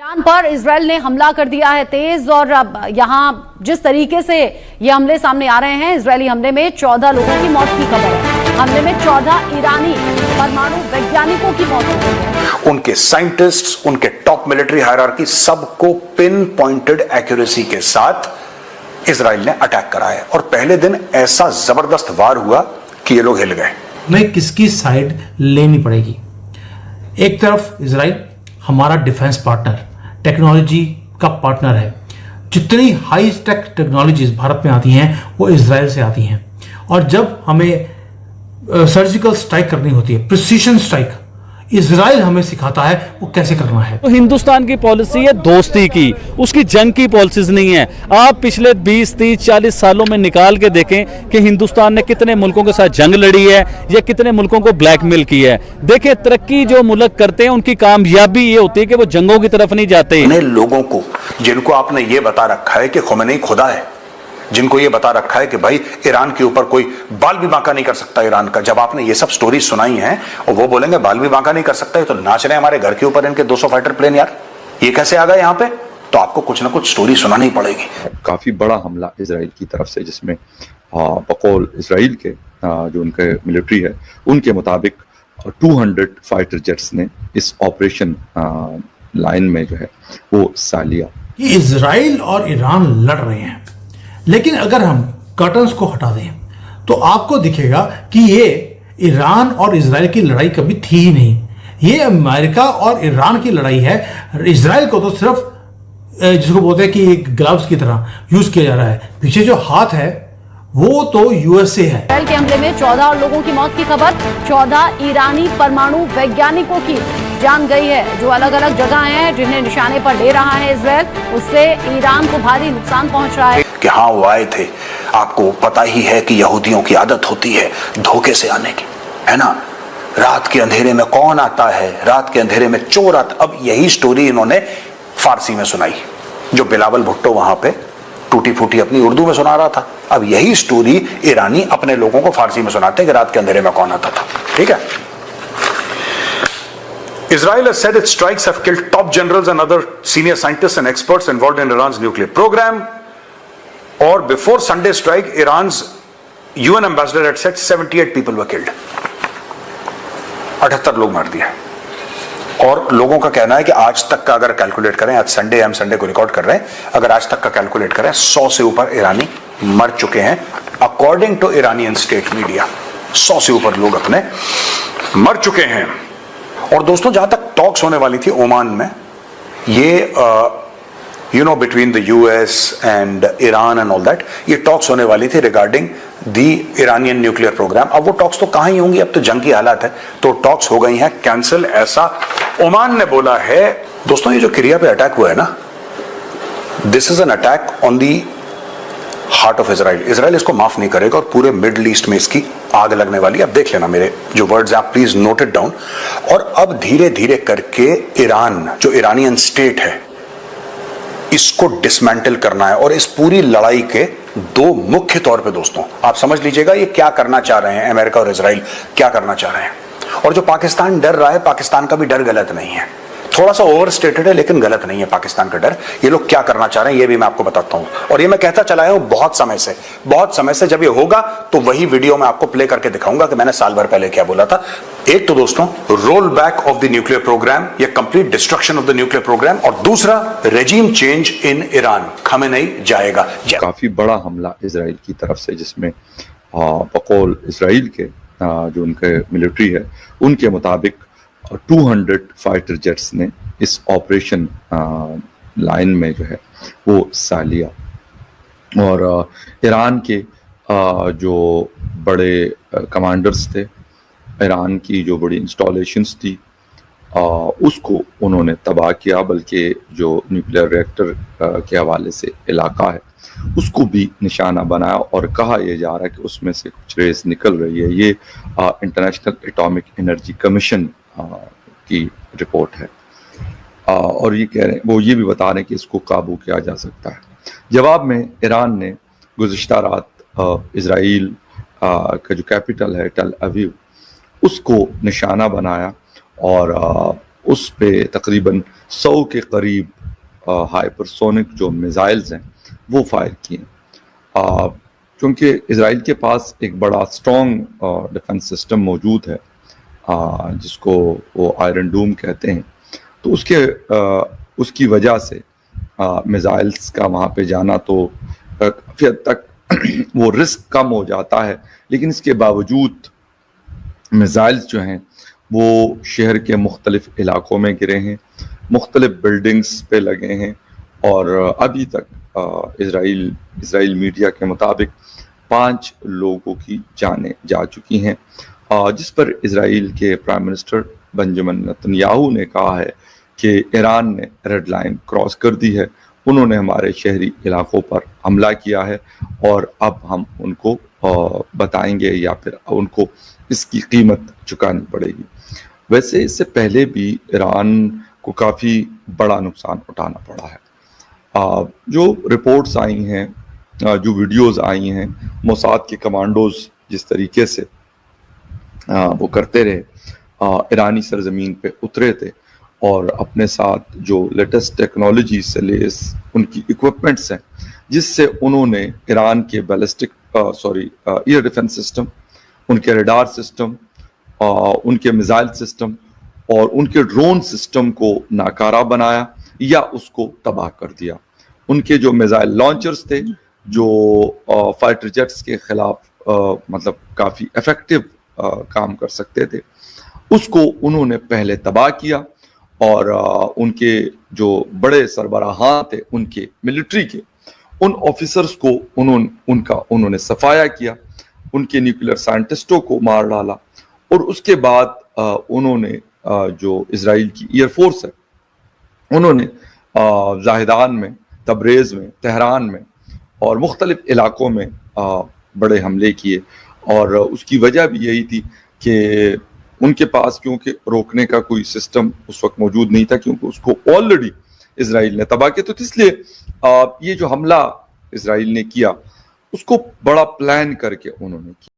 Iran पर Israel ने हमला कर दिया है तेज, और अब यहां जिस तरीके से ये हमले सामने आ रहे हैं, इजरायली हमले में 14 लोगों की मौत की खबर है। हमले में 14 ईरानी परमाणु वैज्ञानिकों की मौत हो गई है। उनके साइंटिस्ट्स, उनके टॉप मिलिट्री हायरार्की, सबको पिन पॉइंटेड एक्यूरेसी के साथ इजराइल ने अटैक करा है। और पहले दिन ऐसा जबरदस्त वार हुआ कि ये लोग हिल गए। हमें किसकी साइड लेनी पड़ेगी? एक तरफ इजराइल हमारा डिफेंस पार्टनर, टेक्नोलॉजी का पार्टनर है। जितनी हाई टेक टेक्नोलॉजीज भारत में आती हैं वो इजराइल से आती हैं। और जब हमें सर्जिकल स्ट्राइक करनी होती है, प्रिसीशन स्ट्राइक, इजराइल हमें सिखाता है वो कैसे करना है। तो हिंदुस्तान की पॉलिसी है दोस्ती की, उसकी जंग की पॉलिसीज नहीं है। आप पिछले 20, 30, 40 सालों में निकाल के देखें कि हिंदुस्तान ने कितने मुल्कों के साथ जंग लड़ी है या कितने मुल्कों को ब्लैकमेल की है। देखें, तरक्की जो मुल्क करते हैं उनकी कामयाबी ये होती है कि वो जंगों की तरफ नहीं जाते। लोगों को, जिनको आपने ये बता रखा है कि खुमैनी खुदा है, जिनको ये बता रखा है कि भाई ईरान के ऊपर कोई बाल भी बांका नहीं कर सकता ईरान का, जब आपने ये सब स्टोरी सुनाई है और वो बोलेंगे बाल भी बांका नहीं कर सकता, तो नाच रहे हैं हमारे घर के ऊपर इनके 200 फाइटर प्लेन, यार ये कैसे आ गए यहाँ पे? तो आपको कुछ ना कुछ स्टोरी सुनानी पड़ेगी। काफी बड़ा हमला इजराइल की तरफ से, जिसमें बकौल इजराइल के जो उनके मिलिट्री है उनके मुताबिक 200 फाइटर जेट्स ने इस ऑपरेशन लाइन में जो है वो हिस्सा लिया। इजराइल और ईरान लड़ रहे हैं, लेकिन अगर हम कर्टन्स को हटा दें तो आपको दिखेगा कि ये ईरान और इजराइल की लड़ाई कभी थी ही नहीं। ये अमेरिका और ईरान की लड़ाई है। इजराइल को तो सिर्फ जिसको बोलते हैं कि एक ग्लव्स की तरह यूज किया जा रहा है, पीछे जो हाथ है वो तो यूएसए है। इजराइल के हमले में 14 लोगों की मौत की खबर, 14 ईरानी परमाणु वैज्ञानिकों की जान गई है। जो अलग अलग जगह हैं जिन्हें निशाने पर ले रहा है इजराइल, उससे ईरान को भारी नुकसान पहुंच रहा है। कि हाँ वो आए थे, आपको पता ही है कि यहूदियों की आदत होती है धोखे से आने की, है ना। रात के अंधेरे में कौन आता है? रात के अंधेरे में चोर आता। अब यही स्टोरी इन्होंने फारसी में सुनाई, जो बिलावल भुट्टो वहां पे टूटी फूटी अपनी उर्दू में सुना रहा था। अब यही स्टोरी ईरानी अपने लोगों को फारसी में सुनाते हैं कि रात के अंधेरे में कौन आता था। ठीक है। Israel has said its strikes have killed top generals and other senior scientists and experts involved in Iran's nuclear program. Or before Sunday strike, Iran's UN ambassador had said 78 people were killed. 78 लोग मार दिए। और लोगों का कहना है कि आज तक का अगर कैलकुलेट करें, आज संडे, हम संडे को रिकॉर्ड कर रहे हैं, अगर आज तक का कैलकुलेट करें 100 से ऊपर ईरानी मर चुके हैं according to Iranian state media. 100 से ऊपर लोग अपने मर चुके हैं। और दोस्तों, जहां तक टॉक्स होने वाली थी ओमान में, ये between the US and Iran and all that, ये टॉक्स होने वाली थी regarding the Iranian nuclear programme. अब वो टॉक्स तो कहां ही होंगी, अब तो जंग की हालत है, तो टॉक्स हो गई हैं कैंसिल, ऐसा ओमान ने बोला है। दोस्तों, ये जो किरिया पे अटैक हुआ है ना, this is an attack on the heart of Israel. Israel इसको माफ नहीं करेगा और पूरे मिडल ईस्ट में इसकी आग लगने वाली है। अब देख लेना, मेरे जो वर्ड्स हैं आप प्लीज नोट इट डाउन। और अब धीरे धीरे करके ईरान, जो ईरानियन स्टेट है, इसको डिसमेंटल करना है। और इस पूरी लड़ाई के दो मुख्य तौर पे दोस्तों आप समझ लीजिएगा ये क्या करना चाह रहे हैं, अमेरिका और इजराइल क्या करना चाह रहे हैं। और जो पाकिस्तान डर रहा है, पाकिस्तान का भी डर गलत नहीं है, थोड़ा सा ओवरस्टेटेड है लेकिन गलत नहीं है पाकिस्तान का डर। ये लोग क्या करना चाह रहे हैं ये भी मैं आपको बताता हूं, और ये मैं कहता चला आया हूं बहुत समय से। जब ये होगा तो वही वीडियो मैं आपको प्ले करके दिखाऊंगा कि मैंने साल भर पहले क्या बोला था। एक तो दोस्तों roll back of the nuclear programme या complete destruction of the nuclear programme, और दूसरा regime change in Iran. Khamenei जाएगा। काफी बड़ा हमला इजराइल की तरफ से, जिसमें बकौल इजराइल के जो उनके मिलिट्री है उनके मुताबिक 200 फाइटर जेट्स ने इस ऑपरेशन लाइन में जो है वो हिस्सा लिया। और ईरान के जो बड़े कमांडर्स थे, ईरान की जो बड़ी इंस्टॉलेशंस थी, उसको उन्होंने तबाह किया। बल्कि जो न्यूक्लियर रिएक्टर के हवाले से इलाका है उसको भी निशाना बनाया, और कहा यह जा रहा है कि उसमें से कुछ रेस निकल रही है। ये इंटरनेशनल एटॉमिक एनर्जी कमीशन की रिपोर्ट है। और ये कह रहे हैं, वो ये भी बता रहे हैं कि इसको काबू किया जा सकता है। जवाब में ईरान ने गुज़िश्ता रात इजराइल का जो कैपिटल है टेल अवीव, उसको निशाना बनाया और उस पे तकरीबन 100 के करीब हाइपरसोनिक जो मिसाइल्स हैं वो फायर किए। क्योंकि इसराइल के पास एक बड़ा स्ट्रॉन्ग डिफेंस सिस्टम मौजूद है जिसको वो आयरन डूम कहते हैं, तो उसकी वजह से मिसाइल्स का वहाँ पे जाना तो काफ़ी हद तक वो रिस्क कम हो जाता है, लेकिन इसके बावजूद मिसाइल्स जो हैं वो शहर के मुख्तलिफ इलाकों में गिरे हैं, मुख्तलिफ बिल्डिंग्स पे लगे हैं और अभी तक इसराइल मीडिया के मुताबिक 5 लोगों की जानें जा चुकी हैं, जिस पर इसराइल के प्राइम मिनिस्टर बेंजामिन नेतन्याहू ने कहा है कि ईरान ने रेड लाइन क्रॉस कर दी है, उन्होंने हमारे शहरी इलाकों पर हमला किया है और अब हम उनको बताएंगे या फिर उनको इसकी कीमत चुकानी पड़ेगी। वैसे इससे पहले भी ईरान को काफ़ी बड़ा नुकसान उठाना पड़ा है। जो रिपोर्ट्स आई हैं, जो वीडियोस आई हैं, मोसाद के कमांडोज जिस तरीके से वो करते रहे, ईरानी सरजमीन पे उतरे थे और अपने साथ जो लेटेस्ट टेक्नोलॉजी से लेस उनकी इक्विपमेंट्स हैं, जिससे उन्होंने ईरान के बैलिस्टिक एयर डिफेंस सिस्टम, उनके रडार सिस्टम, उनके मिसाइल सिस्टम और उनके ड्रोन सिस्टम को नाकारा बनाया या उसको तबाह कर दिया। उनके जो मिसाइल लॉन्चर्स थे जो फाइटर जेट्स के खिलाफ मतलब काफ़ी इफेक्टिव काम कर सकते थे, उसको उन्होंने पहले तबाह किया और उनके जो बड़े सरबराहां थे उनके मिलिट्री के, उन ऑफिसर्स को उन्होंने सफाया किया, उनके न्यूक्लियर साइंटिस्टों को मार डाला और उसके बाद उन्होंने जो इजराइल की एयरफोर्स है उन्होंने जाहिदान में, तबरेज़ में, तेहरान में और मुख्तलिफ इलाकों में बड़े हमले किए और उसकी वजह भी यही थी कि उनके पास क्योंकि रोकने का कोई सिस्टम उस वक्त मौजूद नहीं था, क्योंकि उसको ऑलरेडी इजराइल ने तबाह किया। तो इसलिए ये जो हमला इजराइल ने किया उसको बड़ा प्लान करके उन्होंने किया।